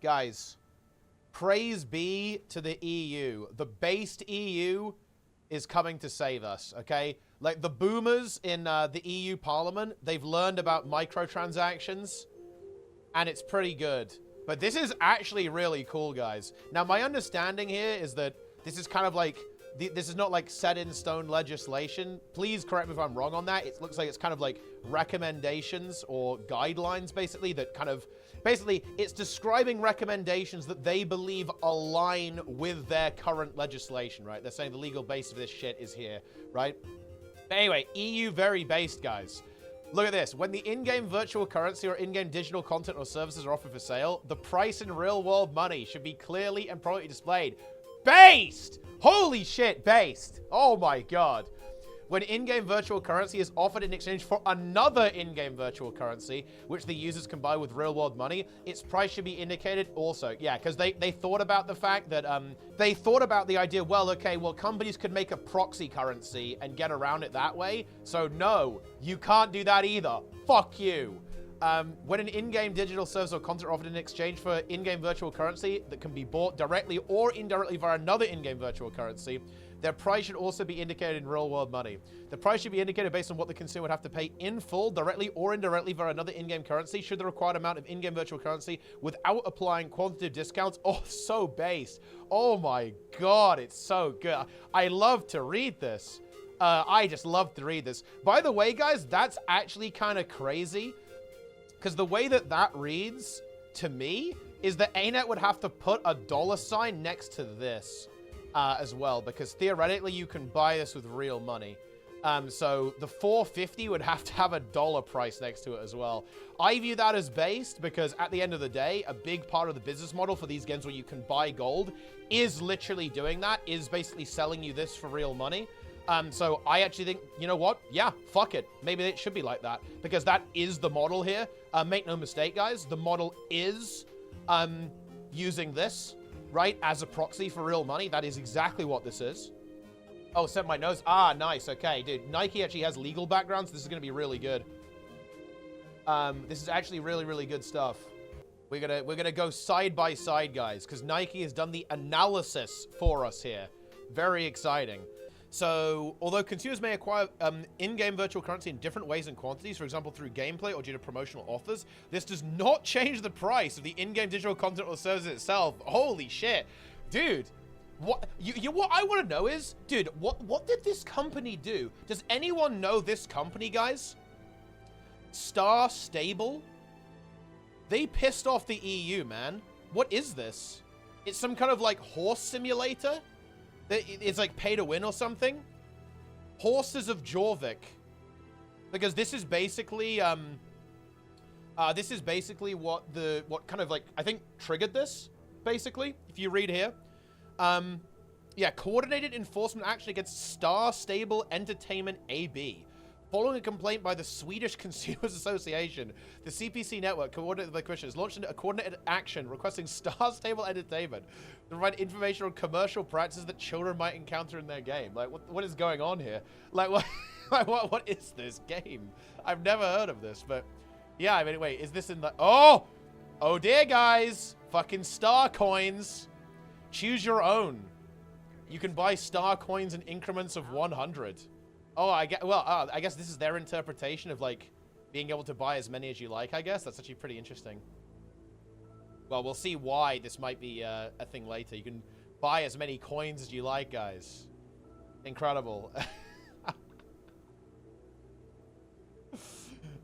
Guys, praise be to the EU. The based EU is coming to save us, okay? Like, the boomers in the EU Parliament, they've learned about microtransactions, and it's pretty good. But this is actually really cool, guys. Now, my understanding here is that this is kind of like, this is not like set in stone legislation. Please correct me if I'm wrong on that. It looks like it's kind of like recommendations or guidelines, basically, that kind of, basically, it's describing recommendations that they believe align with their current legislation, right? They're saying the legal base of this shit is here, right? But anyway, EU very based, guys. Look at this. When the in-game virtual currency or in-game digital content or services are offered for sale, the price in real-world money should be clearly and properly displayed. Based! Holy shit, based. Oh my god. When in-game virtual currency is offered in exchange for another in-game virtual currency, which the users can buy with real-world money, its price should be indicated also. Yeah, because they thought about the fact that, they thought about the idea, well, okay, well, companies could make a proxy currency and get around it that way. So no, you can't do that either. Fuck you. When an in-game digital service or content are offered in exchange for in-game virtual currency that can be bought directly or indirectly via another in-game virtual currency, their price should also be indicated in real-world money. The price should be indicated based on what the consumer would have to pay in full, directly or indirectly via another in-game currency, should the required amount of in-game virtual currency without applying quantitative discounts. Oh, so based. Oh my god, it's so good. I love to read this. I just love to read this. By the way, guys, that's actually kind of crazy, because the way that that reads, to me, is that ArenaNet would have to put a $ next to this as well, because theoretically you can buy this with real money. So the 450 would have to have a $ price next to it as well. I view that as based because at the end of the day, a big part of the business model for these games where you can buy gold is literally doing that, is basically selling you this for real money. So I actually think, you know what? Yeah, fuck it. Maybe it should be like that, because that is the model here. Make no mistake, guys. The model is using this, right, as a proxy for real money. That is exactly what this is. Oh, set my nose. Ah, nice. Okay, dude. Nike actually has legal backgrounds. This is going to be really good. This is actually really, really good stuff. We're gonna go side by side, guys, because Nike has done the analysis for us here. Very exciting. So, although consumers may acquire in-game virtual currency in different ways and quantities, for example, through gameplay or due to promotional offers, this does not change the price of the in-game digital content or service itself. Holy shit. Dude, what what I want to know is, dude, what did this company do? Does anyone know this company, guys? Star Stable? They pissed off the EU, man. What is this? It's some kind of, like, horse simulator? It's like pay to win or something. Horses of Jorvik, because this is basically what kind of, like, I think triggered this, basically, if you read here. Yeah, coordinated enforcement action against Star Stable Entertainment AB. Following a complaint by the Swedish Consumers Association, the CPC network, coordinated by Christians, launched a coordinated action requesting Star Stable Entertainment to provide information on commercial practices that children might encounter in their game. Like, what is going on here? Like, what is this game? I've never heard of this, but yeah, I mean, wait, is this in the... Oh dear, guys. Fucking star coins. Choose your own. You can buy star coins in increments of 100. Oh, I guess this is their interpretation of, like, being able to buy as many as you like, I guess. That's actually pretty interesting. Well, we'll see why this might be a thing later. You can buy as many coins as you like, guys. Incredible.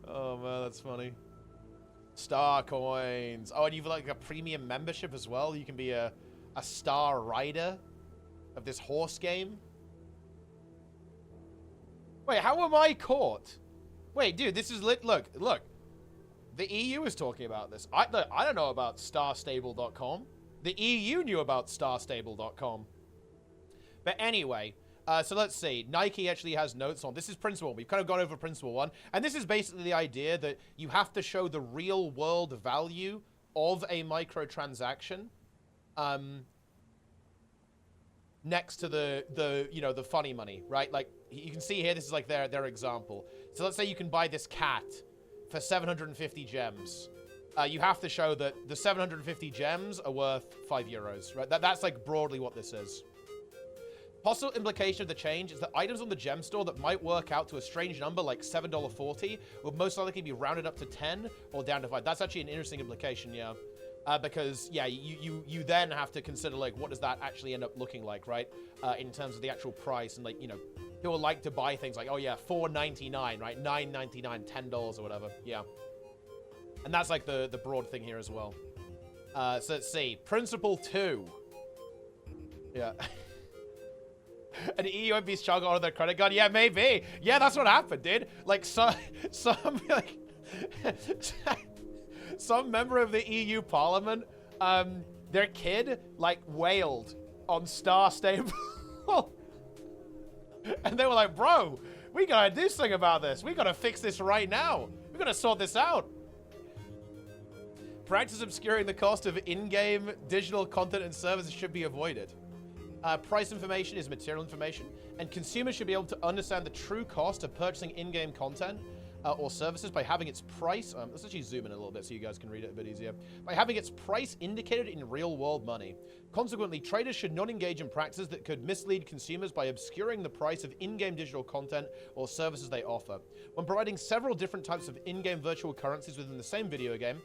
Oh, man, that's funny. Star coins. Oh, and you've, like, a premium membership as well. You can be a star rider of this horse game. Wait, how am I caught? Wait, dude, this is lit. Look. The EU is talking about this. I don't know about starstable.com. The EU knew about starstable.com. But anyway, so let's see. Nike actually has notes on. This is Principle 1. We've kind of gone over Principle 1. And this is basically the idea that you have to show the real world value of a microtransaction. Next to the funny money, right? Like, you can see here, this is like their example. So let's say you can buy this cat for 750 gems. you have to show that the 750 gems are worth 5 euros, right? That's like broadly what this is. Possible implication of the change is that items on the gem store that might work out to a strange number like $7.40 will most likely be rounded up to 10 or down to 5. That's actually an interesting implication, yeah. Because, yeah, you then have to consider, like, what does that actually end up looking like, right? In terms of the actual price. And, like, you know, people like to buy things like, oh, yeah, $4.99, right? $9.99, $10 or whatever. Yeah. And that's, like, the broad thing here as well. So let's see. Principle 2. Yeah. An EU MP struggle on their credit card? Yeah, maybe. Yeah, that's what happened, dude. Like, some like... some member of the EU Parliament, their kid, like, wailed on Star Stable. And they were like, bro, we gotta do something about this. We gotta fix this right now. We gotta sort this out. Practice obscuring the cost of in-game digital content and services should be avoided. Price information is material information, and consumers should be able to understand the true cost of purchasing in-game content or services by having its price, let's actually zoom in a little bit so you guys can read it a bit easier, by having its price indicated in real-world money. Consequently, traders should not engage in practices that could mislead consumers by obscuring the price of in-game digital content or services they offer. When providing several different types of in-game virtual currencies within the same video game,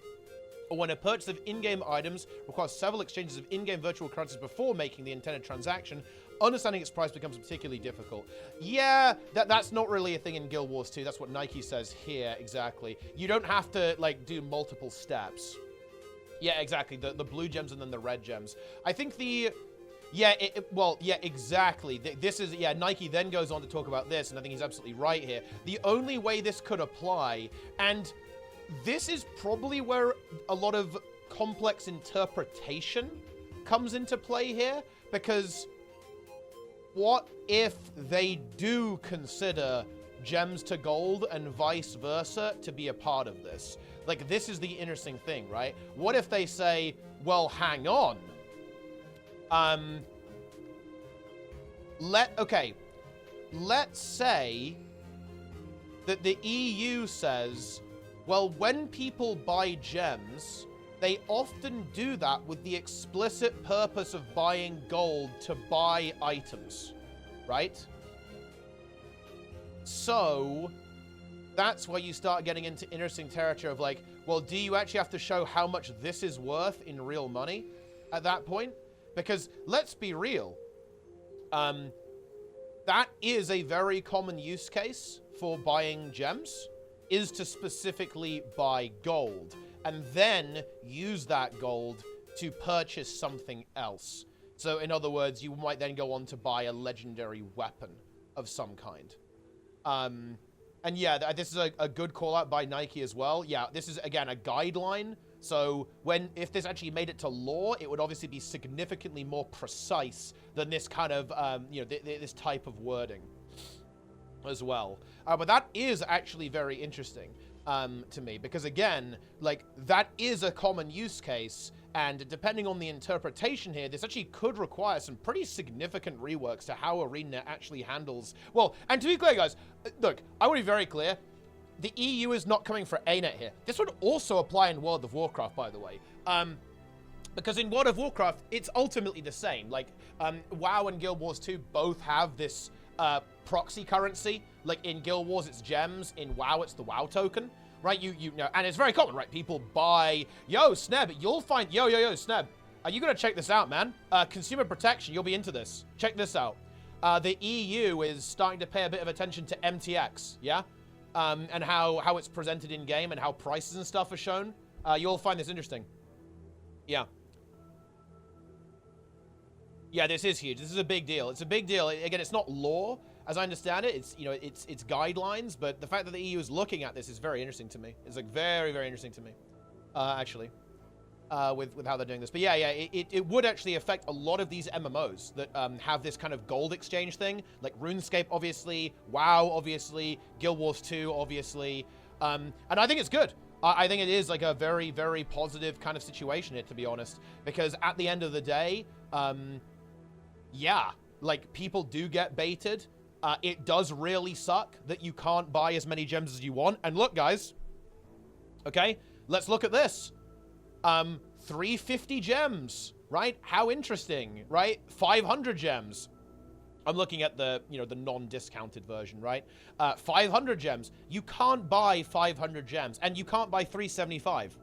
or when a purchase of in-game items requires several exchanges of in-game virtual currencies before making the intended transaction, understanding its price becomes particularly difficult. Yeah, that's not really a thing in Guild Wars 2. That's what Nike says here, exactly. You don't have to, like, do multiple steps. Yeah, exactly. The blue gems and then the red gems. I think the... Yeah, well, yeah, exactly. This is... Yeah, Nike then goes on to talk about this, and I think he's absolutely right here. The only way this could apply, and... this is probably where a lot of complex interpretation comes into play here, because what if they do consider gems to gold and vice versa to be a part of this? Like, this is the interesting thing, right? What if they say, well, hang on. Let's say that the EU says, well, when people buy gems, they often do that with the explicit purpose of buying gold to buy items, right? So, that's where you start getting into interesting territory of like, well, do you actually have to show how much this is worth in real money at that point? Because, let's be real, that is a very common use case for buying gems, is to specifically buy gold, and then use that gold to purchase something else. So, in other words, you might then go on to buy a legendary weapon of some kind. And yeah, this is a good call out by Nike as well. Yeah, this is, again, a guideline. So, if this actually made it to law, it would obviously be significantly more precise than this kind of, this type of wording as well. But that is actually very interesting to me, because again, like, that is a common use case, and depending on the interpretation here, this actually could require some pretty significant reworks to how ArenaNet actually handles... Well, and to be clear, guys, look, I want to be very clear. The EU is not coming for ArenaNet here. This would also apply in World of Warcraft, by the way. Because in World of Warcraft, it's ultimately the same. Like, WoW and Guild Wars 2 both have this proxy currency. Like, in Guild Wars, it's gems. In WoW, it's the WoW token. Right? You know, and it's very common, right? People buy... Yo, Sneb, you'll find... Yo, Sneb. You gotta check this out, man. Consumer protection, you'll be into this. Check this out. The EU is starting to pay a bit of attention to MTX, yeah? And how it's presented in-game and how prices and stuff are shown. You'll find this interesting. Yeah. Yeah, this is huge. This is a big deal. It's a big deal. Again, it's not law, as I understand it. It's, you know, it's guidelines, but the fact that the EU is looking at this is very interesting to me. It's, like, very, very interesting to me, actually, with how they're doing this. But yeah, it would actually affect a lot of these MMOs that have this kind of gold exchange thing, like RuneScape, obviously, WoW, obviously, Guild Wars 2, obviously, and I think it's good. I think it is, like, a very, very positive kind of situation here, to be honest, because at the end of the day, yeah, like, people do get baited. It does really suck that you can't buy as many gems as you want. And look, guys, okay, let's look at this. 350 gems, right? How interesting, right? 500 gems. I'm looking at the, you know, the non-discounted version, right? 500 gems. You can't buy 500 gems, and you can't buy 375,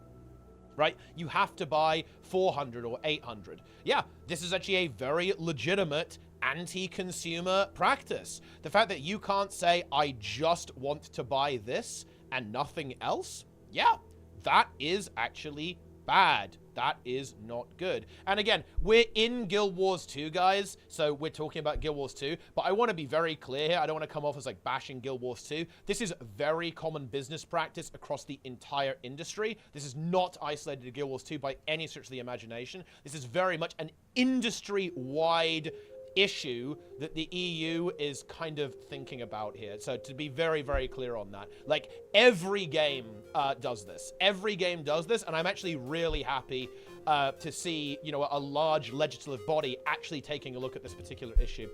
right? You have to buy 400 or 800. Yeah, this is actually a very legitimate anti-consumer practice. The fact that you can't say, I just want to buy this and nothing else, yeah, that is actually bad. That is not good. And again, we're in Guild Wars 2, guys, so we're talking about Guild Wars 2, but I want to be very clear here. I don't want to come off as like bashing Guild Wars 2. This is very common business practice across the entire industry. This is not isolated to Guild Wars 2 by any stretch of the imagination. This is very much an industry-wide issue that the EU is kind of thinking about here. So to be very, very clear on that, like every game does this. Every game does this, and I'm actually really happy to see, you know, a large legislative body actually taking a look at this particular issue.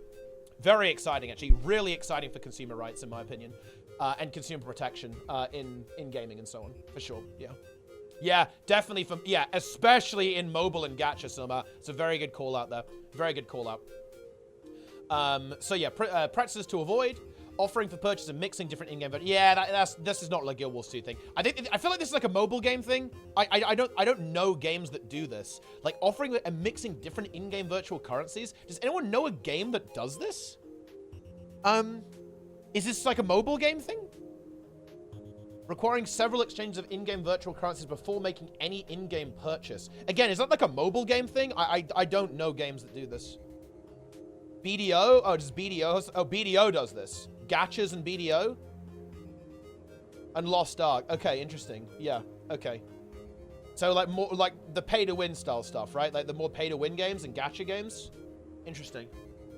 Very exciting, actually. Really exciting for consumer rights, in my opinion, and consumer protection in gaming and so on, for sure. Yeah. Yeah, definitely yeah, especially in mobile and gacha, Silma. It's a very good call out there. Very good call out. So yeah, practices to avoid, offering for purchase and mixing different in-game. But yeah, this is not like a Guild Wars 2 thing. I feel like this is like a mobile game thing. I don't know games that do this, like offering and mixing different in-game virtual currencies. Does anyone know a game that does this? Is this like a mobile game thing? Requiring several exchanges of in-game virtual currencies before making any in-game purchase. Again, is that like a mobile game thing? I don't know games that do this. BDO? Oh, does BDO? Oh, BDO does this. Gachas and BDO? And Lost Ark. Okay, interesting. Yeah, okay. So, like, more, like, the pay-to-win style stuff, right? Like, the more pay-to-win games and gacha games? Interesting.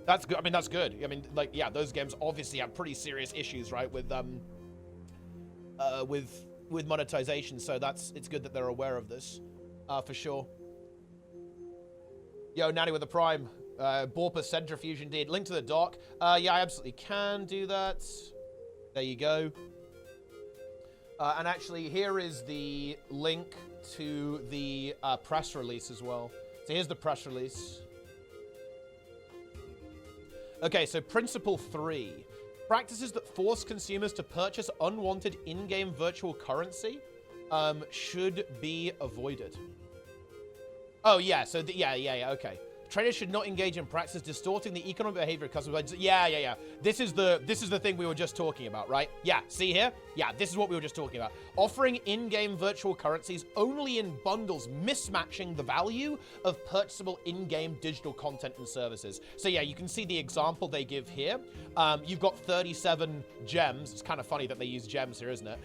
That's good. I mean, that's good. I mean, like, yeah, those games obviously have pretty serious issues, right? With monetization, so it's good that they're aware of this. For sure. Yo, Nanny with the Prime. Borpa Centrifuge indeed. Link to the doc. Yeah, I absolutely can do that. There you go. And actually, here is the link to the press release as well. So here's the press release. Okay, so Principle 3. Practices that force consumers to purchase unwanted in-game virtual currency should be avoided. Oh, yeah, so, yeah, okay. Traders should not engage in practices distorting the economic behavior of customers. Yeah. This is the thing we were just talking about, right? Yeah, see here? Yeah, this is what we were just talking about. Offering in-game virtual currencies only in bundles, mismatching the value of purchasable in-game digital content and services. So yeah, you can see the example they give here. You've got 37 gems. It's kind of funny that they use gems here, isn't it?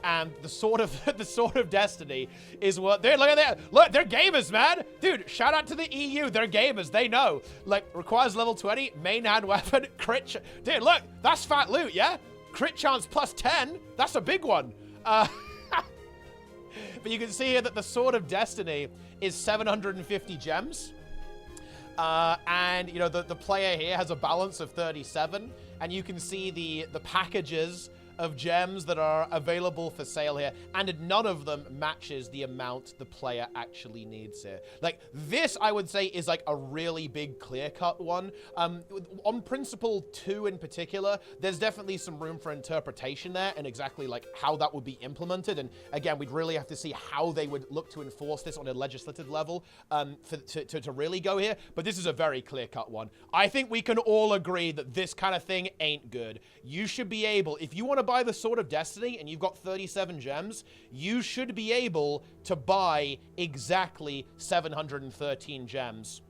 And the sword of destiny is what they're, look at that. Look, they're gamers, man. Dude, shout out to the EU. They're gamers. They know. Like, requires level 20, main hand weapon, crit. Dude, look, that's fat loot, yeah? Crit chance plus 10. That's a big one. But you can see here that the sword of destiny is 750 gems. And, you know, the player here has a balance of 37. And you can see the packages of gems that are available for sale here, and none of them matches the amount the player actually needs here. Like, this, I would say, is like a really big clear-cut one. On Principle 2 in particular, there's definitely some room for interpretation there and exactly like how that would be implemented. And again, we'd really have to see how they would look to enforce this on a legislative level to really go here. But this is a very clear-cut one. I think we can all agree that this kind of thing ain't good. You should be able, if you want to buy the Sword of Destiny and you've got 37 gems, you should be able to buy exactly 713 gems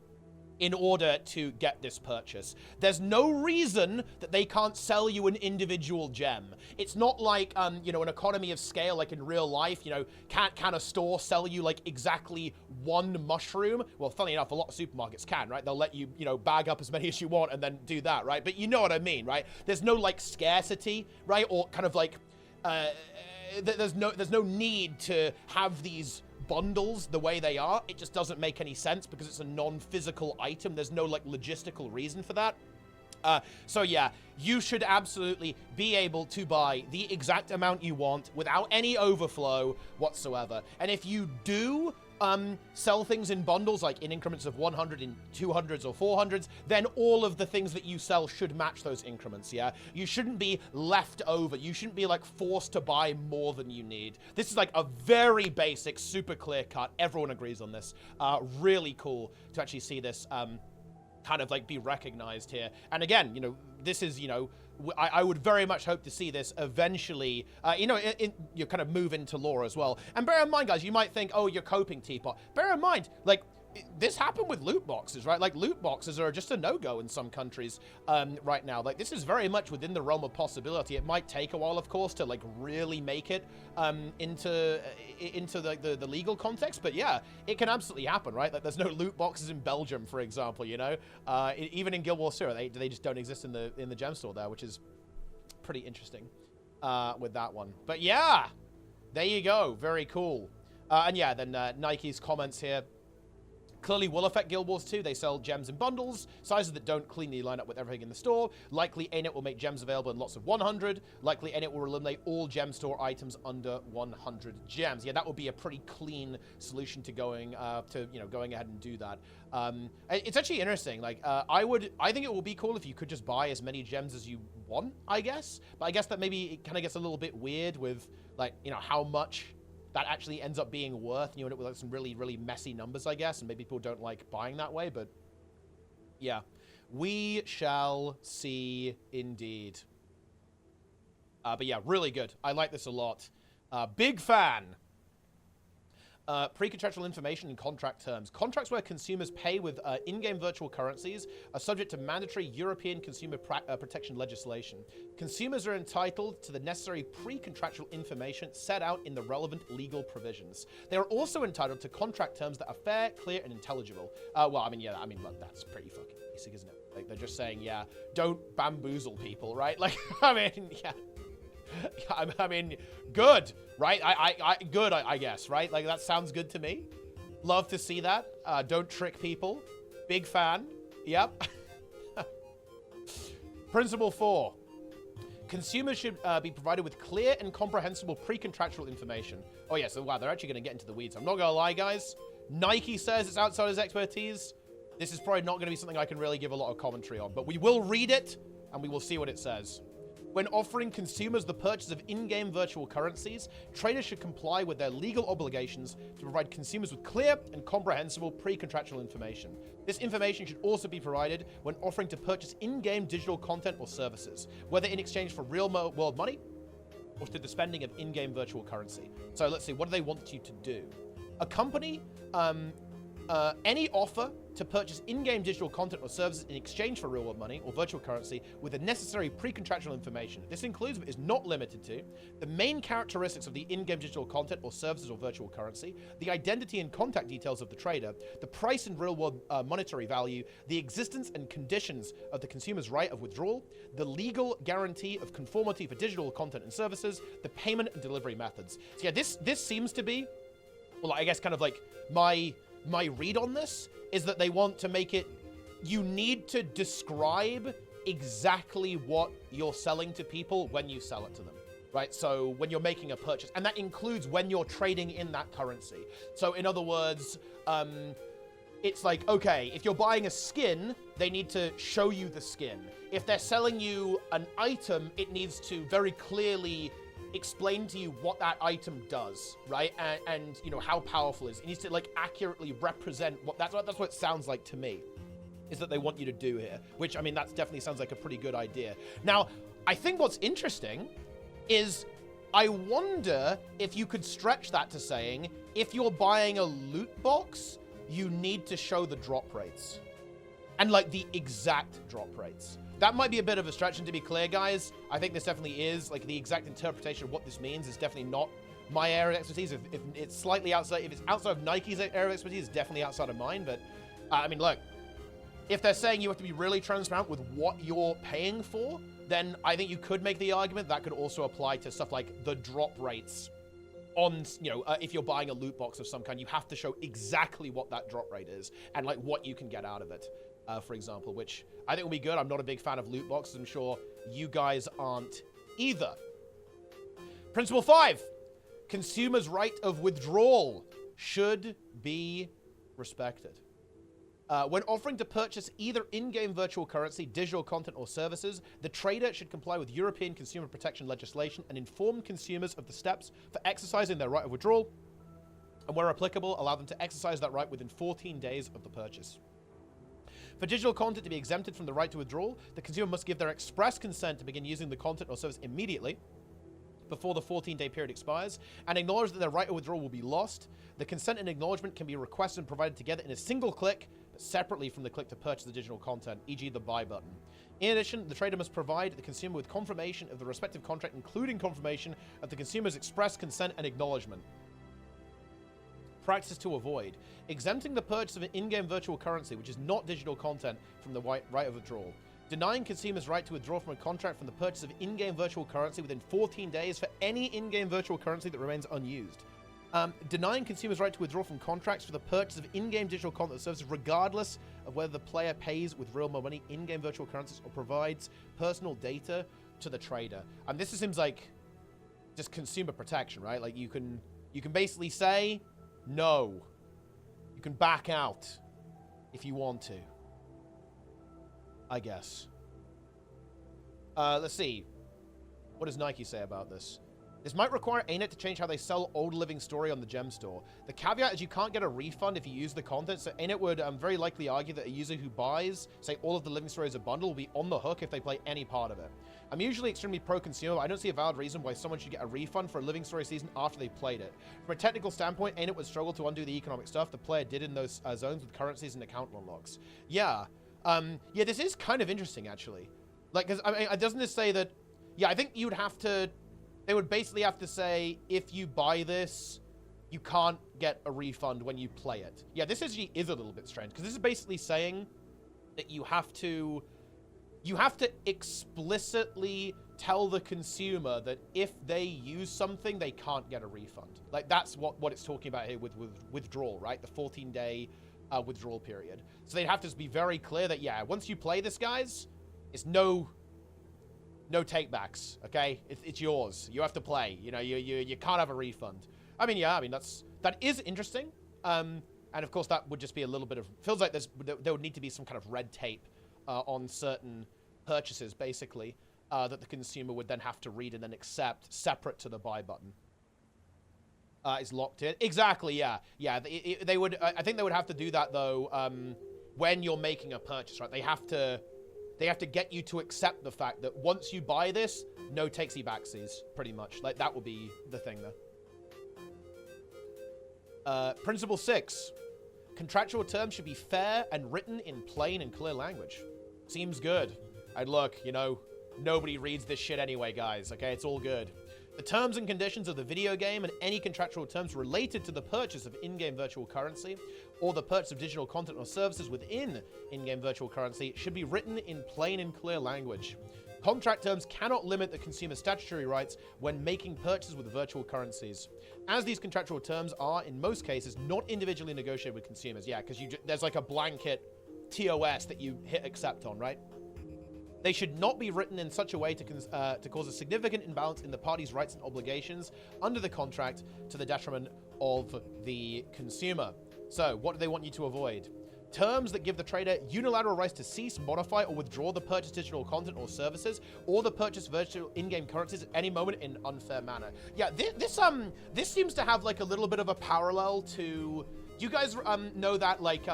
in order to get this purchase. There's no reason that they can't sell you an individual gem. It's not like, you know, an economy of scale like in real life, you know, can a store sell you like exactly one mushroom? Well, funny enough, a lot of supermarkets can, right? They'll let you, you know, bag up as many as you want and then do that, right? But you know what I mean, right? There's no like scarcity, right? Or kind of like, there's no need to have these bundles the way they are. It just doesn't make any sense because it's a non-physical item. There's no like logistical reason for that. So yeah, you should absolutely be able to buy the exact amount you want without any overflow whatsoever. And if you do sell things in bundles, like in increments of 100, in 200s or 400s, then all of the things that you sell should match those increments, yeah? You shouldn't be left over. You shouldn't be, like, forced to buy more than you need. This is, like, a very basic, super clear cut. Everyone agrees on this. Really cool to actually see this kind of, like, be recognized here. And again, you know, this is, you know, I would very much hope to see this eventually, you know, you kind of move into law as well. And bear in mind, guys, you might think, oh, you're coping, Teapot. Bear in mind, like, this happened with loot boxes, right? Like, loot boxes are just a no-go in some countries right now. Like, this is very much within the realm of possibility. It might take a while, of course, to, like, really make it into the legal context. But, yeah, it can absolutely happen, right? Like, there's no loot boxes in Belgium, for example, you know? Even in Guild Wars 0, they just don't exist in the gem store there, which is pretty interesting with that one. But, yeah, there you go. Very cool. And, yeah, then Nike's comments here. Clearly will affect Guild Wars 2. They sell gems in bundles, sizes that don't cleanly line up with everything in the store. Likely, ArenaNet will make gems available in lots of 100. Likely, ArenaNet will eliminate all gem store items under 100 gems. Yeah, that would be a pretty clean solution to going ahead and do that. It's actually interesting. Like, I think it will be cool if you could just buy as many gems as you want, I guess. But I guess that maybe it kind of gets a little bit weird with, like, you know, how much that actually ends up being worth. You end up with, like, some really, really messy numbers, I guess, and maybe people don't like buying that way, but yeah. We shall see indeed. But yeah, really good. I like this a lot. Big fan. Pre-contractual information and contract terms. Contracts where consumers pay with in-game virtual currencies are subject to mandatory European consumer protection legislation. Consumers are entitled to the necessary pre-contractual information set out in the relevant legal provisions. They are also entitled to contract terms that are fair, clear, and intelligible. Well, I mean, yeah, I mean, look, that's pretty fucking basic, isn't it? Like, they're just saying, yeah, don't bamboozle people, right? Like, I mean, yeah. I mean, good, right? Good, I guess, right? Like, that sounds good to me. Love to see that. Don't trick people. Big fan. Yep. Principle 4. Consumers should be provided with clear and comprehensible pre-contractual information. Oh, yeah, so, wow, they're actually going to get into the weeds. I'm not going to lie, guys. Nike says it's outside his expertise. This is probably not going to be something I can really give a lot of commentary on, but we will read it, and we will see what it says. When offering consumers the purchase of in-game virtual currencies, traders should comply with their legal obligations to provide consumers with clear and comprehensible pre-contractual information. This information should also be provided when offering to purchase in-game digital content or services, whether in exchange for real-world money or through the spending of in-game virtual currency. So let's see, what do they want you to do? A company, any offer to purchase in-game digital content or services in exchange for real-world money or virtual currency with the necessary pre-contractual information. This includes, but is not limited to, the main characteristics of the in-game digital content or services or virtual currency, the identity and contact details of the trader, the price and real-world monetary value, the existence and conditions of the consumer's right of withdrawal, the legal guarantee of conformity for digital content and services, the payment and delivery methods. So yeah, this seems to be, well, I guess kind of like my read on this is that they want to make it, you need to describe exactly what you're selling to people when you sell it to them, right? So when you're making a purchase, and that includes when you're trading in that currency. So in other words, it's like, okay, if you're buying a skin, they need to show you the skin. If they're selling you an item, it needs to very clearly explain to you what that item does, right? And you know, how powerful it is. It needs to, like, accurately represent what that's what it sounds like to me, is that they want you to do here, which, I mean, that definitely sounds like a pretty good idea. Now, I think what's interesting is I wonder if you could stretch that to saying, if you're buying a loot box, you need to show the drop rates. And, like, the exact drop rates. That might be a bit of a stretch, and to be clear, guys, I think this definitely is, like, the exact interpretation of what this means is definitely not my area of expertise. If it's slightly outside, if it's outside of Nike's area of expertise, it's definitely outside of mine. But, I mean, look, if they're saying you have to be really transparent with what you're paying for, then I think you could make the argument that could also apply to stuff like the drop rates on, you know, if you're buying a loot box of some kind, you have to show exactly what that drop rate is and, like, what you can get out of it. For example, which I think will be good. I'm not a big fan of loot boxes. I'm sure you guys aren't either. Principle 5, consumers' right of withdrawal. should be respected. When offering to purchase either in-game virtual currency, digital content, or services, the trader should comply with European consumer protection legislation and inform consumers of the steps for exercising their right of withdrawal, and where applicable, allow them to exercise that right within 14 days of the purchase. For digital content to be exempted from the right to withdrawal, the consumer must give their express consent to begin using the content or service immediately before the 14-day period expires, and acknowledge that their right of withdrawal will be lost. The consent and acknowledgement can be requested and provided together in a single click, but separately from the click to purchase the digital content, e.g. the buy button. In addition, the trader must provide the consumer with confirmation of the respective contract, including confirmation of the consumer's express consent and acknowledgement. Practice to avoid. Exempting the purchase of an in-game virtual currency, which is not digital content, from the right of withdrawal. Denying consumers' right to withdraw from a contract from the purchase of in-game virtual currency within 14 days for any in-game virtual currency that remains unused. Denying consumers' right to withdraw from contracts for the purchase of in-game digital content services regardless of whether the player pays with real money, in-game virtual currencies, or provides personal data to the trader. And this seems like just consumer protection, right? Like you can basically say no. You can back out if you want to, I guess. Let's see. What does Nike say about this? This might require ArenaNet to change how they sell Old Living Story on the gem store. The caveat is you can't get a refund if you use the content, so ArenaNet would very likely argue that a user who buys, say, all of the Living Story as a bundle will be on the hook if they play any part of it. I'm usually extremely pro-consumer, but I don't see a valid reason why someone should get a refund for a Living Story season after they played it. From a technical standpoint, ArenaNet would struggle to undo the economic stuff the player did in those zones with currencies and account unlocks. Yeah. Yeah, this is kind of interesting, actually. Like, because, I mean, doesn't this say that... Yeah, I think you'd have to... They would basically have to say, if you buy this, you can't get a refund when you play it. Yeah, this actually is a little bit strange, because this is basically saying that you have to explicitly tell the consumer that if they use something, they can't get a refund. Like, that's what it's talking about here with withdrawal, right? The 14-day withdrawal period. So they'd have to be very clear that, yeah, once you play this, guys, it's no takebacks, okay? It's yours. You have to play. You know, you can't have a refund. I mean, yeah, I mean, that is interesting. And of course, that would just be a little bit of... Feels like there would need to be some kind of red tape on certain purchases, basically, that the consumer would then have to read and then accept separate to the buy button. Is locked in. Exactly, yeah. Yeah, they would... I think they would have to do that, though, when you're making a purchase, right? They have to get you to accept the fact that once you buy this, no takesy-backsies, pretty much. Like, that will be the thing there. Principle 6. Contractual terms should be fair and written in plain and clear language. Seems good. I'd look, you know, nobody reads this shit anyway, guys, okay? It's all good. The terms and conditions of the video game and any contractual terms related to the purchase of in-game virtual currency or the purchase of digital content or services within in-game virtual currency should be written in plain and clear language. Contract terms cannot limit the consumer's statutory rights when making purchases with virtual currencies, as these contractual terms are, in most cases, not individually negotiated with consumers. Yeah, because there's like a blanket TOS that you hit accept on, right? They should not be written in such a way to cause a significant imbalance in the parties' rights and obligations under the contract to the detriment of the consumer. So, what do they want you to avoid? Terms that give the trader unilateral rights to cease, modify, or withdraw the purchased digital content or services, or the purchased virtual in-game currencies at any moment in an unfair manner. Yeah, this seems to have like a little bit of a parallel to... Do you guys know that like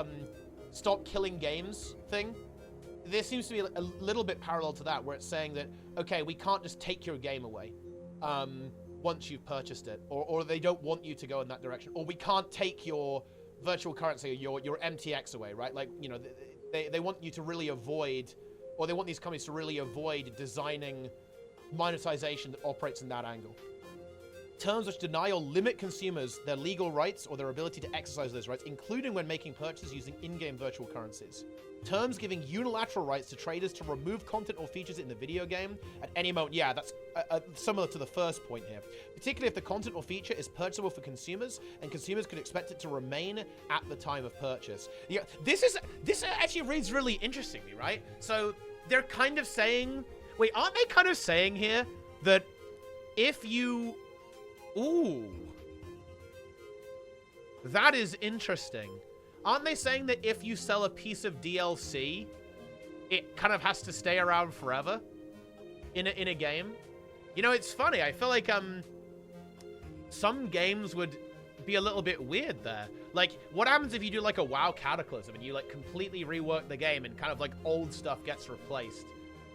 stop killing games thing? There seems to be a little bit parallel to that, where it's saying that, okay, we can't just take your game away once you've purchased it, or they don't want you to go in that direction, or we can't take your virtual currency or your MTX away, right? Like, you know, they want you to really avoid, or they want these companies to really avoid designing monetization that operates in that angle. Terms which deny or limit consumers their legal rights or their ability to exercise those rights, including when making purchases using in-game virtual currencies. Terms giving unilateral rights to traders to remove content or features in the video game at any moment. Yeah, that's similar to the first point here. Particularly if the content or feature is purchasable for consumers, and consumers could expect it to remain at the time of purchase. Yeah, this actually reads really interestingly, right? So they're kind of saying... Wait, aren't they kind of saying here that if you... Ooh. That is interesting. Aren't they saying that if you sell a piece of DLC, it kind of has to stay around forever in a game? You know, it's funny. I feel like some games would be a little bit weird there. Like, what happens if you do like a WoW Cataclysm and you like completely rework the game and kind of like old stuff gets replaced?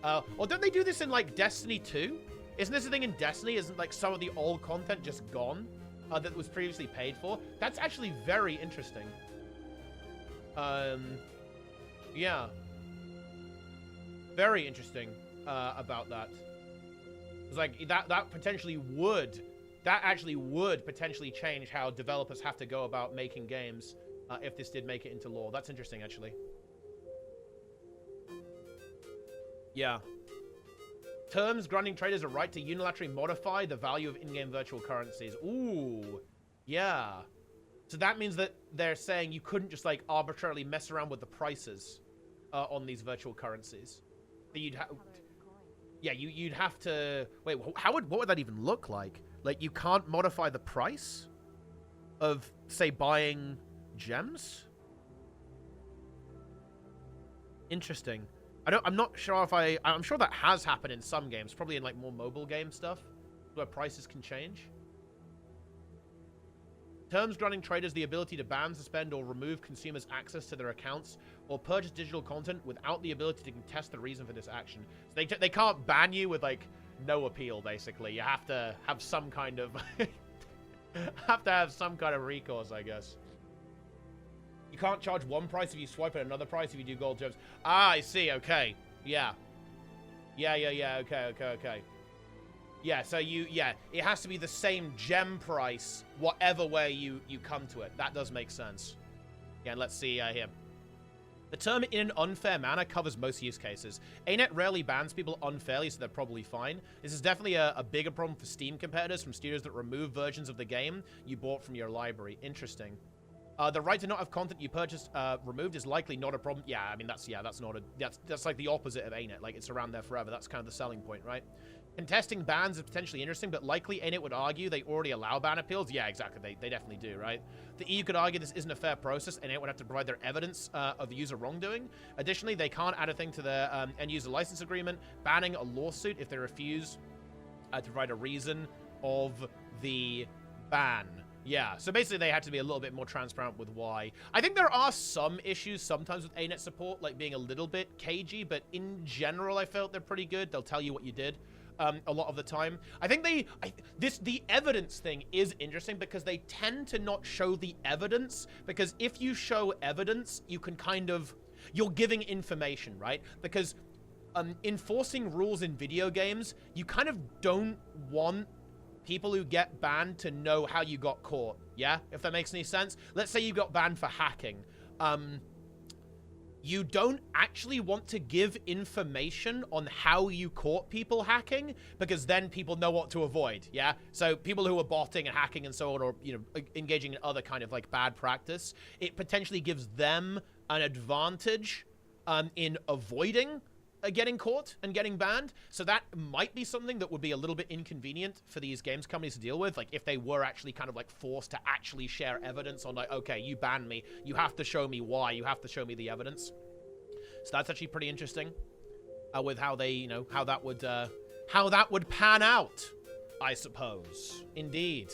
Or don't they do this in like Destiny 2? Isn't this a thing in Destiny? Isn't like some of the old content just gone that was previously paid for? That's actually very interesting. Yeah. Very interesting about that. It's like that actually would potentially change how developers have to go about making games if this did make it into lore. That's interesting, actually. Yeah. Terms granting traders a right to unilaterally modify the value of in-game virtual currencies. Ooh. Yeah. So that means that they're saying you couldn't just, like, arbitrarily mess around with the prices on these virtual currencies. That you'd have... Yeah, you'd have to... Wait, what would that even look like? Like, you can't modify the price of, say, buying gems? Interesting. I'm not sure if I'm sure that has happened in some games, probably in, like, more mobile game stuff, where prices can change. Terms granting traders the ability to ban, suspend, or remove consumers' access to their accounts or purchase digital content without the ability to contest the reason for this action. So they can't ban you with, like, no appeal, basically. You have to have some kind of... have some kind of recourse, I guess. You can't charge one price if you swipe at another price if you do gold gems. Ah, I see. Okay. Yeah. Yeah. Okay. Yeah, so it has to be the same gem price, whatever way you come to it. That does make sense. Yeah, and let's see here. The term in an unfair manner covers most use cases. ArenaNet rarely bans people unfairly, so they're probably fine. This is definitely a bigger problem for Steam competitors from studios that remove versions of the game you bought from your library. Interesting. The right to not have content you purchased removed is likely not a problem. Yeah, I mean, that's like the opposite of ArenaNet. Like, it's around there forever. That's kind of the selling point, right? Contesting bans is potentially interesting, but likely ArenaNet would argue they already allow ban appeals. Yeah, exactly. They definitely do, right? The EU could argue this isn't a fair process, and ArenaNet would have to provide their evidence of user wrongdoing. Additionally, they can't add a thing to their end-user license agreement, banning a lawsuit if they refuse to provide a reason of the ban. Yeah, so basically they had to be a little bit more transparent with why. I think there are some issues sometimes with ArenaNet support, like being a little bit cagey, but in general I felt they're pretty good. They'll tell you what you did. A lot of the time. I think the evidence thing is interesting because they tend to not show the evidence, because if you show evidence, you can kind of, you're giving information, right? Because enforcing rules in video games, you kind of don't want people who get banned to know how you got caught, yeah? If that makes any sense. Let's say you got banned for hacking. You don't actually want to give information on how you caught people hacking, because then people know what to avoid, yeah? So people who are botting and hacking and so on, or, you know, engaging in other kind of, like, bad practice, it potentially gives them an advantage in avoiding getting caught and getting banned. So that might be something that would be a little bit inconvenient for these games companies to deal with. Like, if they were actually kind of, like, forced to actually share evidence on, like, okay, you banned me, you have to show me why, you have to show me the evidence. So that's actually pretty interesting with how they, you know, how that would pan out, I suppose. Indeed.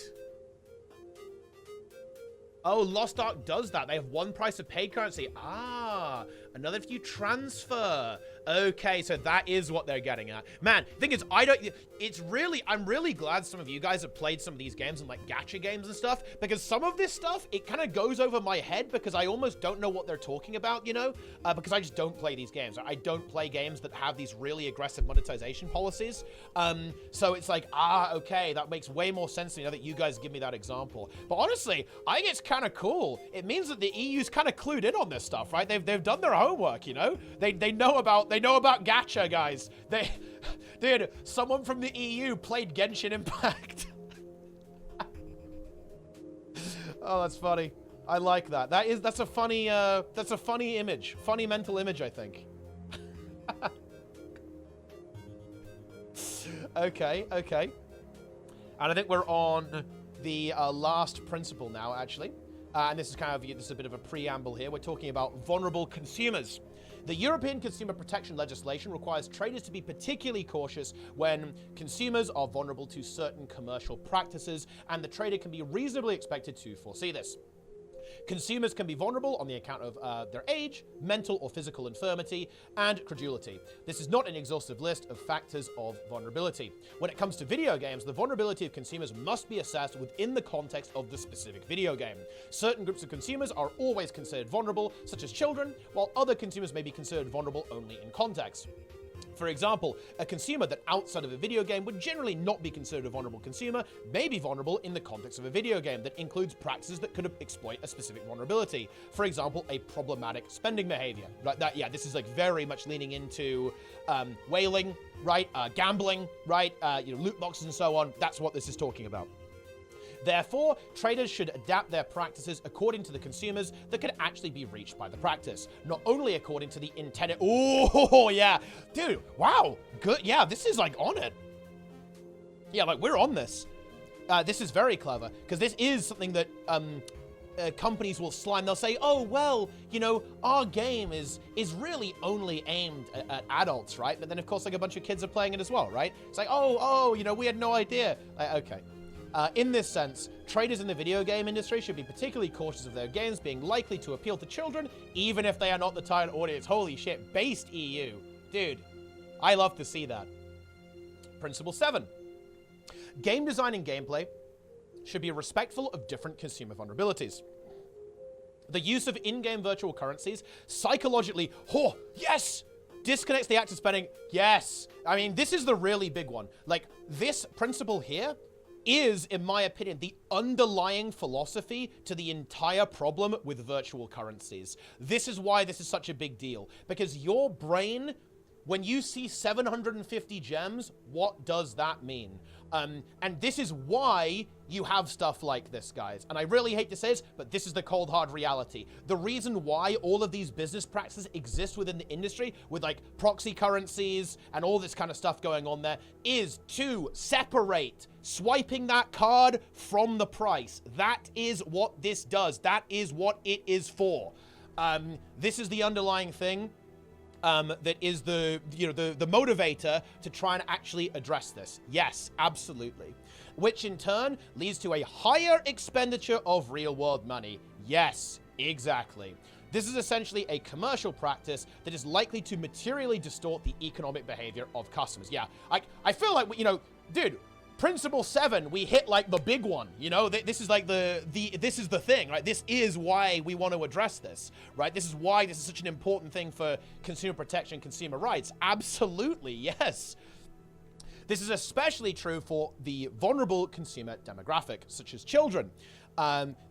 Oh, Lost Ark does that. They have one price of paid currency. Ah, another if you transfer. Okay, so that is what they're getting at. Man, the thing is, I'm really glad some of you guys have played some of these games and, like, gacha games and stuff, because some of this stuff, it kind of goes over my head because I almost don't know what they're talking about, you know, because I just don't play these games. I don't play games that have these really aggressive monetization policies. So it's like, okay, that makes way more sense to me now that you guys give me that example. But honestly, I think it's kind of cool. It means that the EU's kind of clued in on this stuff, right? They've done their homework, you know? They know about gacha, guys. Dude, someone from the EU played Genshin Impact. Oh, that's funny. I like that. That's a funny image. Funny mental image, I think. Okay. And I think we're on the last principle now, actually. and this is a bit of a preamble here. We're talking about vulnerable consumers. The European consumer protection legislation requires traders to be particularly cautious when consumers are vulnerable to certain commercial practices, and the trader can be reasonably expected to foresee this. Consumers can be vulnerable on the account of their age, mental or physical infirmity, and credulity. This is not an exhaustive list of factors of vulnerability. When it comes to video games, the vulnerability of consumers must be assessed within the context of the specific video game. Certain groups of consumers are always considered vulnerable, such as children, while other consumers may be considered vulnerable only in context. For example, a consumer that outside of a video game would generally not be considered a vulnerable consumer may be vulnerable in the context of a video game that includes practices that could exploit a specific vulnerability. For example, a problematic spending behavior. Right? This is like very much leaning into whaling, right? Gambling, right? Loot boxes and so on. That's what this is talking about. Therefore, traders should adapt their practices according to the consumers that could actually be reached by the practice, not only according to the intended. Oh, yeah. Dude, wow. Good. Yeah, this is like on it. Yeah, like we're on this. This is very clever because this is something that companies will slime. They'll say, oh, well, our game is really only aimed at adults, right? But then, of course, like a bunch of kids are playing it as well, right? It's like, oh, we had no idea. Okay. In this sense, traders in the video game industry should be particularly cautious of their games being likely to appeal to children, even if they are not the target audience. Holy shit, based EU. Dude, I love to see that. Principle 7. Game design and gameplay should be respectful of different consumer vulnerabilities. The use of in-game virtual currencies psychologically, yes! Disconnects the act of spending, yes! I mean, this is the really big one. Like, this principle here is, in my opinion, the underlying philosophy to the entire problem with virtual currencies. This is why this is such a big deal. Because your brain, when you see 750 gems, what does that mean? And this is why you have stuff like this, guys. And I really hate to say this, but this is the cold, hard reality. The reason why all of these business practices exist within the industry with like proxy currencies and all this kind of stuff going on there is to separate swiping that card from the price. That is what this does. That is what it is for. This is the underlying thing. That is the motivator to try and actually address this. Yes, absolutely. Which in turn leads to a higher expenditure of real-world money. Yes, exactly. This is essentially a commercial practice that is likely to materially distort the economic behavior of customers. Yeah, I feel like, dude, Principle 7, we hit like the big one, this is like this is the thing, right? This is why we want to address this, right? This is why this is such an important thing for consumer protection, consumer rights. Absolutely, yes. This is especially true for the vulnerable consumer demographic, such as children.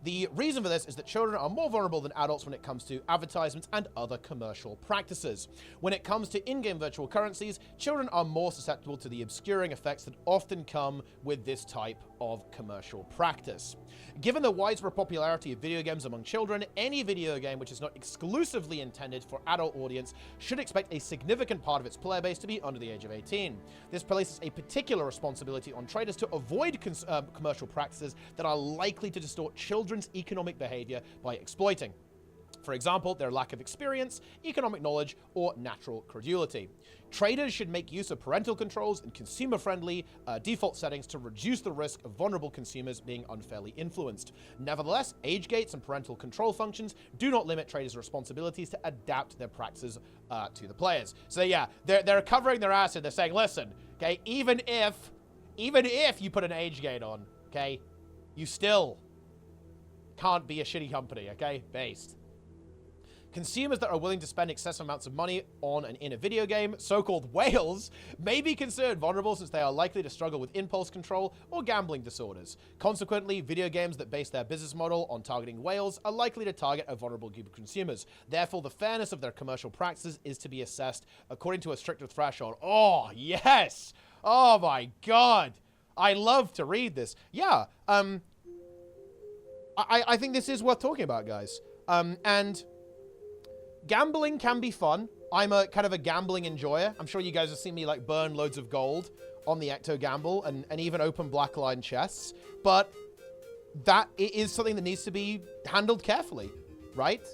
The reason for this is that children are more vulnerable than adults when it comes to advertisements and other commercial practices. When it comes to in-game virtual currencies, children are more susceptible to the obscuring effects that often come with this type of commercial practice. Given the widespread popularity of video games among children, any video game which is not exclusively intended for adult audience should expect a significant part of its player base to be under the age of 18. This places a particular responsibility on traders to avoid commercial practices that are likely to distort children's economic behavior by exploiting, for example, their lack of experience, economic knowledge, or natural credulity. Traders should make use of parental controls and consumer-friendly default settings to reduce the risk of vulnerable consumers being unfairly influenced. Nevertheless, age gates and parental control functions do not limit traders' responsibilities to adapt their practices to the players. So yeah, they're covering their ass and they're saying, listen, okay, even if you put an age gate on, okay, you still can't be a shitty company, okay? Based. Consumers that are willing to spend excessive amounts of money on and in a video game, so-called whales, may be considered vulnerable since they are likely to struggle with impulse control or gambling disorders. Consequently, video games that base their business model on targeting whales are likely to target a vulnerable group of consumers. Therefore, the fairness of their commercial practices is to be assessed according to a stricter threshold. Oh, yes! Oh my god! I love to read this. Yeah, I think this is worth talking about, guys. And gambling can be fun. I'm a kind of a gambling enjoyer. I'm sure you guys have seen me like burn loads of gold on the Ecto Gamble and even open black line chests. But that it is something that needs to be handled carefully, right?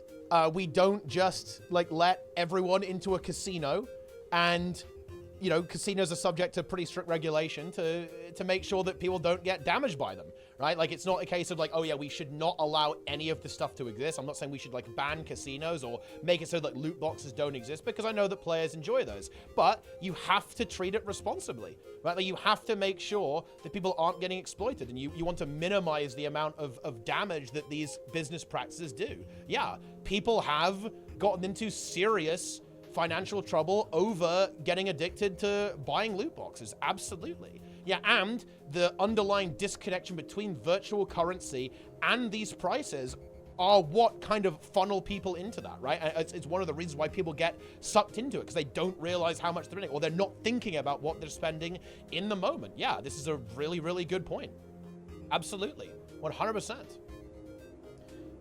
We don't just, like, let everyone into a casino and, you know, casinos are subject to pretty strict regulation to make sure that people don't get damaged by them, right? Like, it's not a case of, like, oh, yeah, we should not allow any of the stuff to exist. I'm not saying we should, like, ban casinos or make it so that loot boxes don't exist, because I know that players enjoy those. But you have to treat it responsibly, right? Like, you have to make sure that people aren't getting exploited, and you want to minimize the amount of damage that these business practices do. Yeah, people have gotten into serious financial trouble over getting addicted to buying loot boxes. Absolutely. Yeah, and the underlying disconnection between virtual currency and these prices are what kind of funnel people into that, right? It's one of the reasons why people get sucked into it, because they don't realize how much they're spending, or they're not thinking about what they're spending in the moment. Yeah, this is a really, really good point. Absolutely. 100%.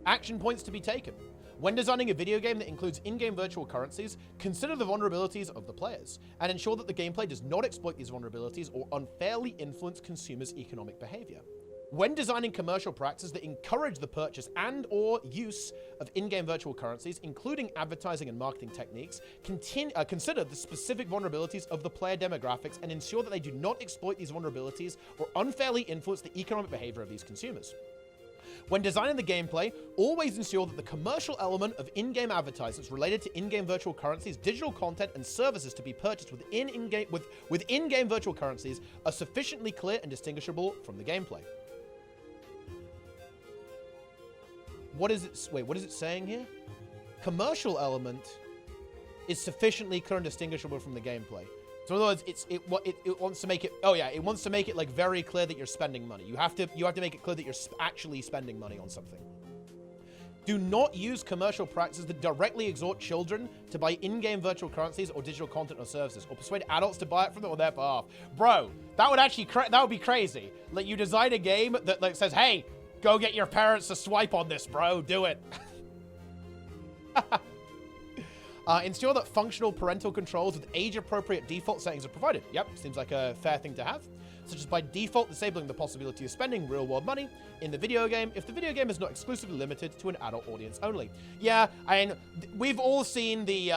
Action points to be taken. When designing a video game that includes in-game virtual currencies, consider the vulnerabilities of the players and ensure that the gameplay does not exploit these vulnerabilities or unfairly influence consumers' economic behavior. When designing commercial practices that encourage the purchase and/or use of in-game virtual currencies, including advertising and marketing techniques, consider the specific vulnerabilities of the player demographics and ensure that they do not exploit these vulnerabilities or unfairly influence the economic behavior of these consumers. When designing the gameplay, always ensure that the commercial element of in-game advertisements related to in-game virtual currencies, digital content, and services to be purchased with in-game virtual currencies are sufficiently clear and distinguishable from the gameplay. What is it? Wait, what is it saying here? Commercial element is sufficiently clear and distinguishable from the gameplay. So in other words, it wants to make it. Oh yeah, it wants to make it like very clear that you're spending money. You have to make it clear that you're actually spending money on something. Do not use commercial practices that directly exhort children to buy in-game virtual currencies or digital content or services, or persuade adults to buy it from them on their behalf. Bro, that would be crazy. Like, you design a game that like says, "Hey, go get your parents to swipe on this, bro. Do it." Ensure that functional parental controls with age-appropriate default settings are provided. Yep, seems like a fair thing to have. Such as by default disabling the possibility of spending real-world money in the video game if the video game is not exclusively limited to an adult audience only. Yeah, I mean, we've all seen the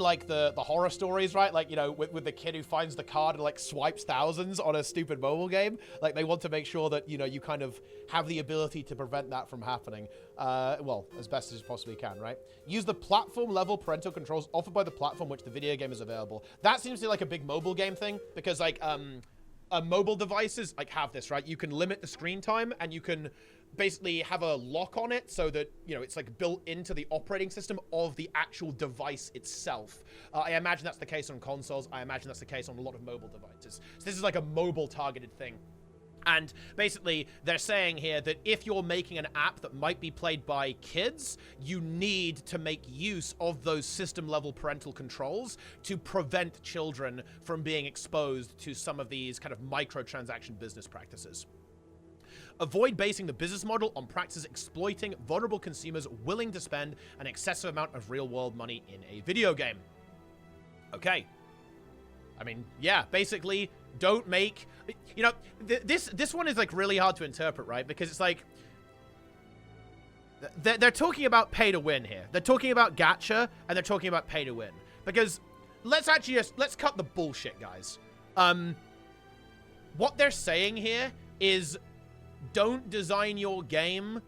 like the horror stories, right? Like, you know, with the kid who finds the card and like swipes thousands on a stupid mobile game. Like, they want to make sure that, you know, you kind of have the ability to prevent that from happening. Well, as best as you possibly can, right? Use the platform level parental controls offered by the platform which the video game is available. That seems to be like a big mobile game thing, because like, mobile devices like have this, right? You can limit the screen time and you can basically have a lock on it so that, you know, it's like built into the operating system of the actual device itself. I imagine that's the case on consoles. I imagine that's the case on a lot of mobile devices. So this is like a mobile targeted thing. And basically, they're saying here that if you're making an app that might be played by kids, you need to make use of those system-level parental controls to prevent children from being exposed to some of these kind of microtransaction business practices. Avoid basing the business model on practices exploiting vulnerable consumers willing to spend an excessive amount of real-world money in a video game. Okay. I mean, yeah, basically, don't make... You know, this one is, like, really hard to interpret, right? Because it's like... They're talking about pay to win here. They're talking about gacha, and they're talking about pay to win. Because let's cut the bullshit, guys. What they're saying here is don't design your game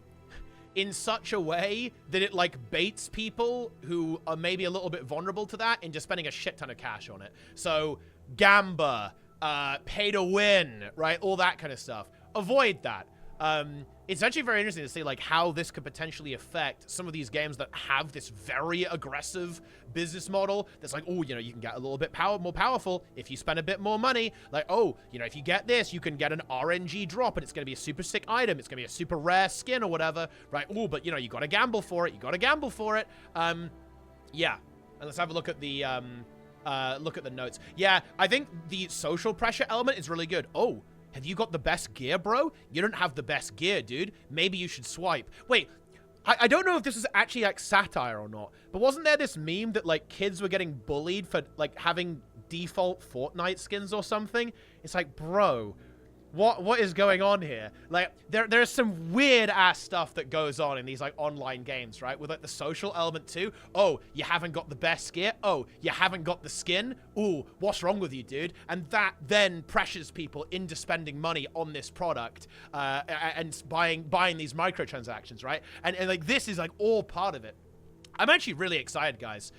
in such a way that it, like, baits people who are maybe a little bit vulnerable to that into spending a shit ton of cash on it. So, gamba, pay to win, right? All that kind of stuff. Avoid that. It's actually very interesting to see, like, how this could potentially affect some of these games that have this very aggressive business model that's like, oh, you know, you can get a little bit more powerful if you spend a bit more money. Like, oh, you know, if you get this, you can get an RNG drop and it's going to be a super sick item. It's going to be a super rare skin or whatever, right? Oh, but, you know, you got to gamble for it. You got to gamble for it. Yeah. And let's have a look at the notes. Yeah, I think the social pressure element is really good. Oh, have you got the best gear, bro? You don't have the best gear, dude. Maybe you should swipe. Wait, I don't know if this is actually, like, satire or not, but wasn't there this meme that, like, kids were getting bullied for, like, having default Fortnite skins or something? It's like, bro, what is going on here? Like, there's some weird ass stuff that goes on in these like online games, right? With like the social element too. Oh, you haven't got the best gear. Oh, you haven't got the skin. Ooh, what's wrong with you, dude? And that then pressures people into spending money on this product and buying these microtransactions, right? And like this is like all part of it. I'm actually really excited, guys.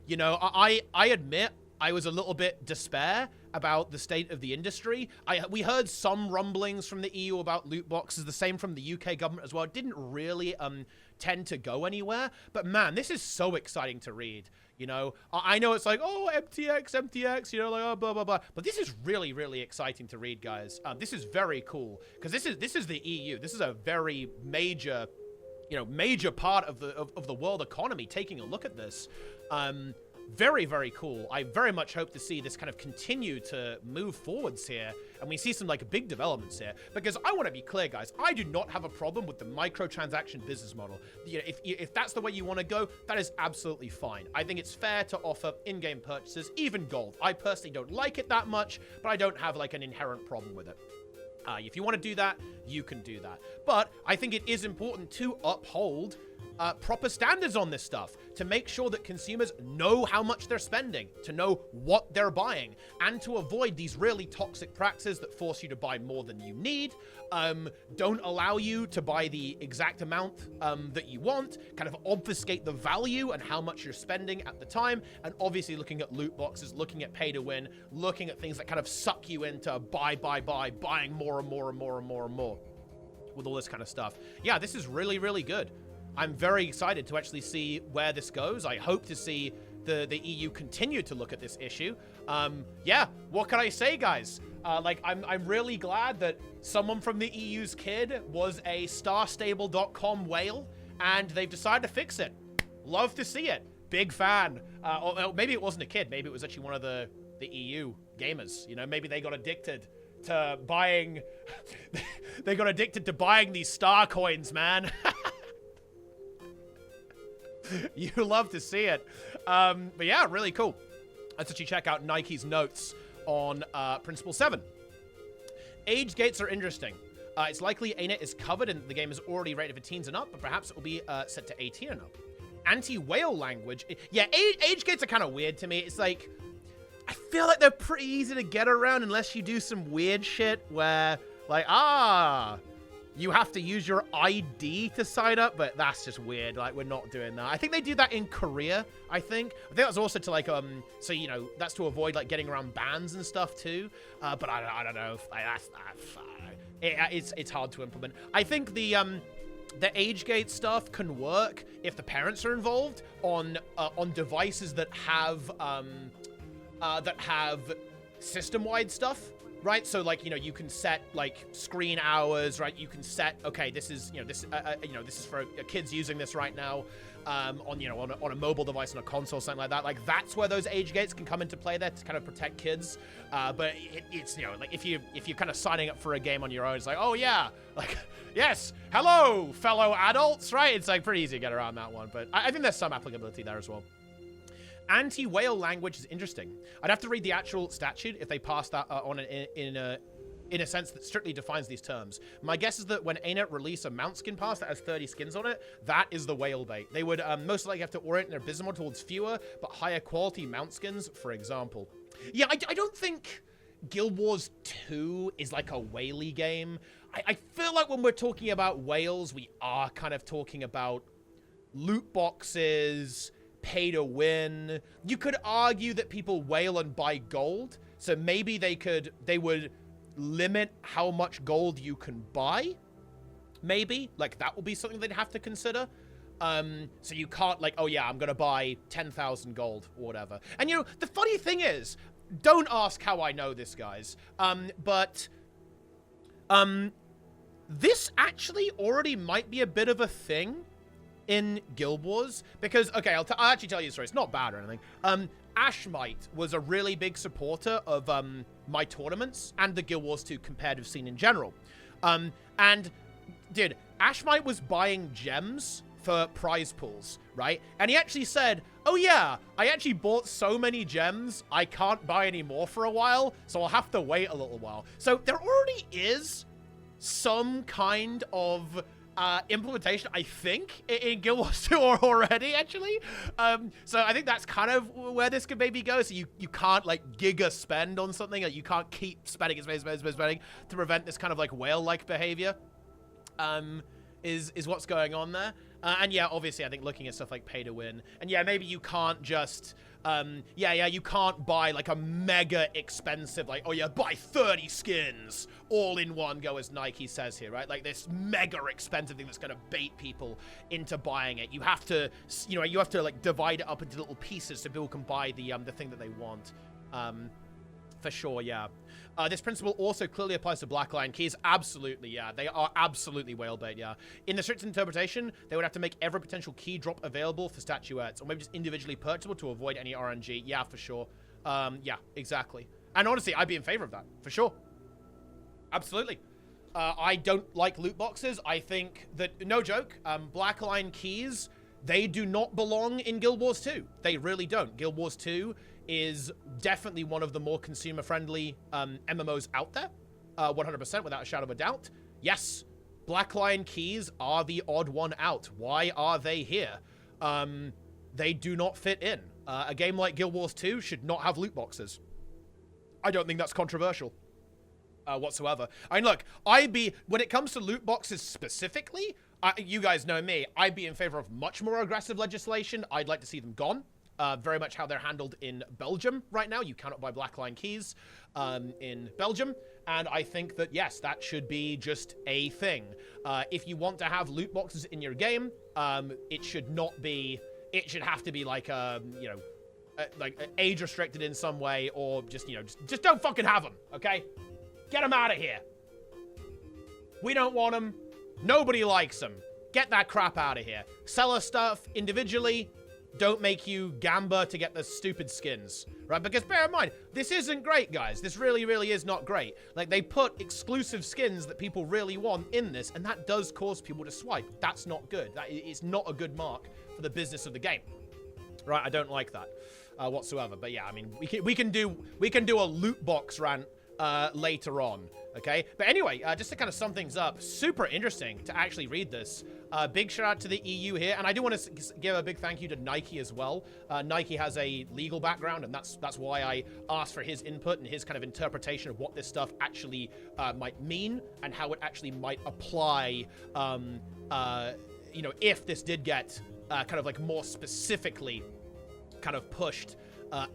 You know, I admit I was a little bit despair about the state of the industry. We heard some rumblings from the EU about loot boxes, the same from the UK government as well. It didn't really tend to go anywhere. But man, this is so exciting to read. You know, I know it's like, oh, MTX, you know, like, oh, blah, blah, blah. But this is really, really exciting to read, guys. This is very cool because this is the EU. This is a very major, you know, major part of the world economy taking a look at this. Very, very cool. I very much hope to see this kind of continue to move forwards here, and we see some like big developments here. Because I want to be clear, guys, I do not have a problem with the microtransaction business model. You know, if that's the way you want to go, that is absolutely fine. I think it's fair to offer in-game purchases, even gold. I personally don't like it that much, but I don't have like an inherent problem with it. If you want to do that, you can do that. But I think it is important to uphold proper standards on this stuff, to make sure that consumers know how much they're spending, to know what they're buying, and to avoid these really toxic practices that force you to buy more than you need, don't allow you to buy the exact amount that you want, kind of obfuscate the value and how much you're spending at the time, and obviously looking at loot boxes, looking at pay to win, looking at things that kind of suck you into buying more and more and more and more and more with all this kind of stuff. Yeah, this is really, really good. I'm very excited to actually see where this goes. I hope to see the EU continue to look at this issue. Yeah, what can I say, guys? Like, I'm really glad that someone from the EU's kid was a starstable.com whale, and they've decided to fix it. Love to see it. Big fan. Or maybe it wasn't a kid. Maybe it was actually one of the EU gamers. You know, maybe they got addicted to buying... they got addicted to buying these star coins, man. You love to see it. But yeah, really cool. Let's actually check out Nike's notes on Principle 7. Age gates are interesting. It's likely ArenaNet is covered and the game is already rated for teens and up, but perhaps it will be set to 18 and up. Anti-whale language. Yeah, age gates are kind of weird to me. It's like, I feel like they're pretty easy to get around unless you do some weird shit where, like, you have to use your ID to sign up, but that's just weird. Like, we're not doing that. I think they do that in Korea, I think that's also to, like, so, you know, that's to avoid, like, getting around bans and stuff, too. But I don't know. It's hard to implement. I think the age gate stuff can work if the parents are involved on devices that have system-wide stuff. Right, so like, you know, you can set like screen hours, right? You can set, okay, this is, you know, this is for kids using this right now, on a mobile device, on a console, something like that. Like, that's where those age gates can come into play there to kind of protect kids. But it's, you know, like if you're kind of signing up for a game on your own, it's like, oh yeah, like, yes, hello, fellow adults, right? It's like pretty easy to get around that one, but I think there's some applicability there as well. Anti-whale language is interesting. I'd have to read the actual statute if they pass that on in a sense that strictly defines these terms. My guess is that when ArenaNet release a mount skin pass that has 30 skins on it, that is the whale bait. They would most likely have to orient their business model towards fewer but higher quality mount skins, for example. Yeah, I don't think Guild Wars 2 is like a whaley game. I feel like when we're talking about whales, we are kind of talking about loot boxes, pay to win. You could argue that people whale and buy gold, so maybe they would limit how much gold you can buy. Maybe, like, that will be something they'd have to consider. So you can't, like, oh yeah, I'm gonna buy 10,000 gold or whatever. And you know, the funny thing is, don't ask how I know this, guys, but this actually already might be a bit of a thing in Guild Wars, because, okay, I'll actually tell you a story. It's not bad or anything. Ashmite was a really big supporter of my tournaments and the Guild Wars 2 competitive scene in general. And, dude, Ashmite was buying gems for prize pools, right? And he actually said, oh yeah, I actually bought so many gems, I can't buy any more for a while, so I'll have to wait a little while. So there already is some kind of implementation, I think, in Guild Wars 2 already, actually. So I think that's kind of where this could maybe go. So you can't, like, giga spend on something. Like, you can't keep spending to prevent this kind of, like, whale-like behavior. Is what's going on there. And yeah, obviously, I think looking at stuff like pay to win. And yeah, maybe you can't just... you can't buy, like, a mega expensive, like, oh yeah, buy 30 skins all in one go, as Nike says here, right? Like, this mega expensive thing that's gonna bait people into buying it. You have to, like, divide it up into little pieces so people can buy the thing that they want. For sure, yeah. This principle also clearly applies to Black Lion keys. Absolutely, yeah. They are absolutely whale bait, yeah. In the strict interpretation, they would have to make every potential key drop available for statuettes, or maybe just individually purchasable to avoid any RNG. Yeah, for sure. Yeah, exactly. And honestly, I'd be in favor of that, for sure. Absolutely. I don't like loot boxes. I think that, no joke, Black Lion keys, they do not belong in Guild Wars 2. They really don't. Guild Wars 2 is definitely one of the more consumer-friendly MMOs out there, 100% without a shadow of a doubt. Yes, Black Lion keys are the odd one out. Why are they here? They do not fit in. A game like Guild Wars 2 should not have loot boxes. I don't think that's controversial whatsoever. I mean, look, when it comes to loot boxes specifically, you guys know me, I'd be in favor of much more aggressive legislation. I'd like to see them gone. Very much how they're handled in Belgium right now. You cannot buy Black Lion keys in Belgium. And I think that, yes, that should be just a thing. If you want to have loot boxes in your game, it should have to be like, like age restricted in some way, or just don't fucking have them, okay? Get them out of here. We don't want them. Nobody likes them. Get that crap out of here. Sell us stuff individually. Don't make you gamba to get the stupid skins, right? Because bear in mind, this isn't great, guys. This really, really is not great. Like, they put exclusive skins that people really want in this, and that does cause people to swipe. That's not good. That is not a good mark for the business of the game, right? I don't like that whatsoever. But yeah, I mean, we can do a loot box rant later on, okay? But anyway, just to kind of sum things up, super interesting to actually read this. Big shout out to the EU here, and I do want to give a big thank you to Nike as well. Nike has a legal background, and that's why I asked for his input and his kind of interpretation of what this stuff actually might mean and how it actually might apply, if this did get kind of like more specifically kind of pushed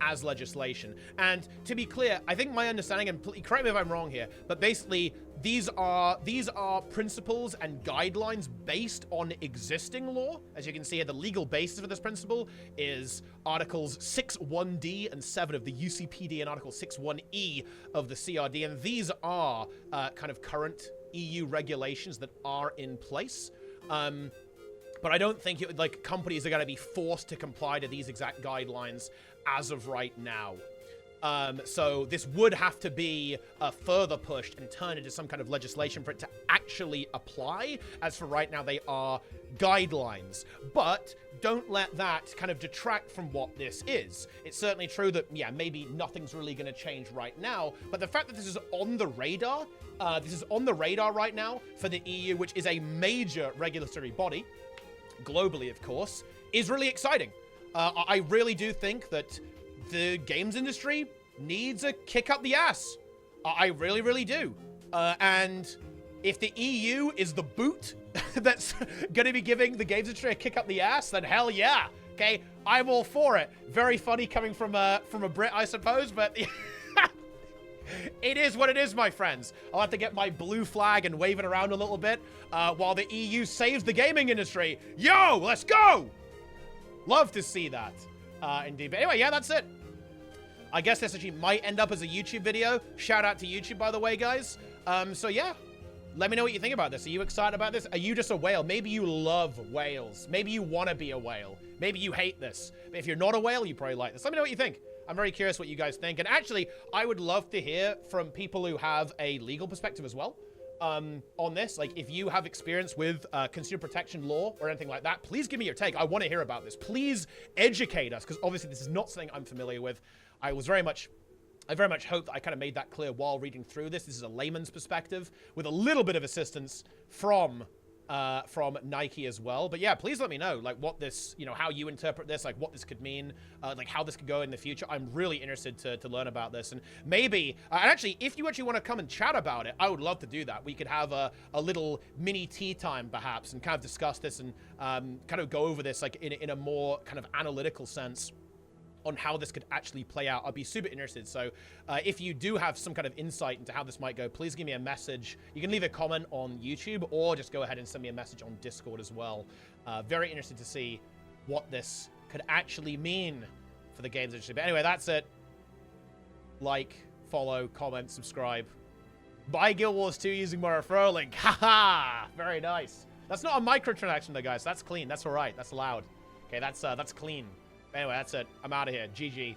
as legislation. And to be clear, I think my understanding, and correct me if I'm wrong here, but basically these are principles and guidelines based on existing law. As you can see here, the legal basis for this principle is Articles 6.1d and 7 of the UCPD and Article 6.1e of the CRD, and these are kind of current EU regulations that are in place. But I don't think companies are going to be forced to comply to these exact guidelines as of right now. So this would have to be further pushed and turned into some kind of legislation for it to actually apply. As for right now, they are guidelines. But don't let that kind of detract from what this is. It's certainly true that, yeah, maybe nothing's really going to change right now. But the fact that this is on the radar, right now for the EU, which is a major regulatory body, globally, of course, is really exciting. I really do think that the games industry needs a kick up the ass. I really, really do. And if the EU is the boot that's going to be giving the games industry a kick up the ass, then hell yeah. Okay, I'm all for it. Very funny coming from a Brit, I suppose, but it is what it is, my friends. I'll have to get my blue flag and wave it around a little bit while the EU saves the gaming industry. Yo, let's go! Love to see that, indeed. But anyway, yeah, that's it. I guess this actually might end up as a YouTube video. Shout out to YouTube, by the way, guys. So yeah, let me know what you think about this. Are you excited about this? Are you just a whale? Maybe you love whales. Maybe you want to be a whale. Maybe you hate this. But if you're not a whale, you probably like this. Let me know what you think. I'm very curious what you guys think. And actually, I would love to hear from people who have a legal perspective as well. on this. Like, if you have experience with consumer protection law or anything like that, please give me your take. I want to hear about this. Please educate us, because obviously this is not something I'm familiar with. I very much hope that I kind of made that clear while reading through this. This is a layman's perspective with a little bit of assistance from Nike as well. But yeah, please let me know, like, what this, you know, how you interpret this, like what this could mean, like how this could go in the future. I'm really interested to learn about this. And maybe, and actually, if you actually want to come and chat about it, I would love to do that. We could have a little mini tea time perhaps and kind of discuss this and kind of go over this like in a more kind of analytical sense on how this could actually play out. I'd be super interested. So if you do have some kind of insight into how this might go, please give me a message. You can leave a comment on YouTube or just go ahead and send me a message on Discord as well. Very interested to see what this could actually mean for the games industry. But anyway, that's it. Like, follow, comment, subscribe. Buy Guild Wars 2 using my referral link. Haha! Very nice. That's not a microtransaction though, guys. That's clean. That's all right. That's allowed. Okay, that's clean. Anyway, that's it. I'm out of here. GG.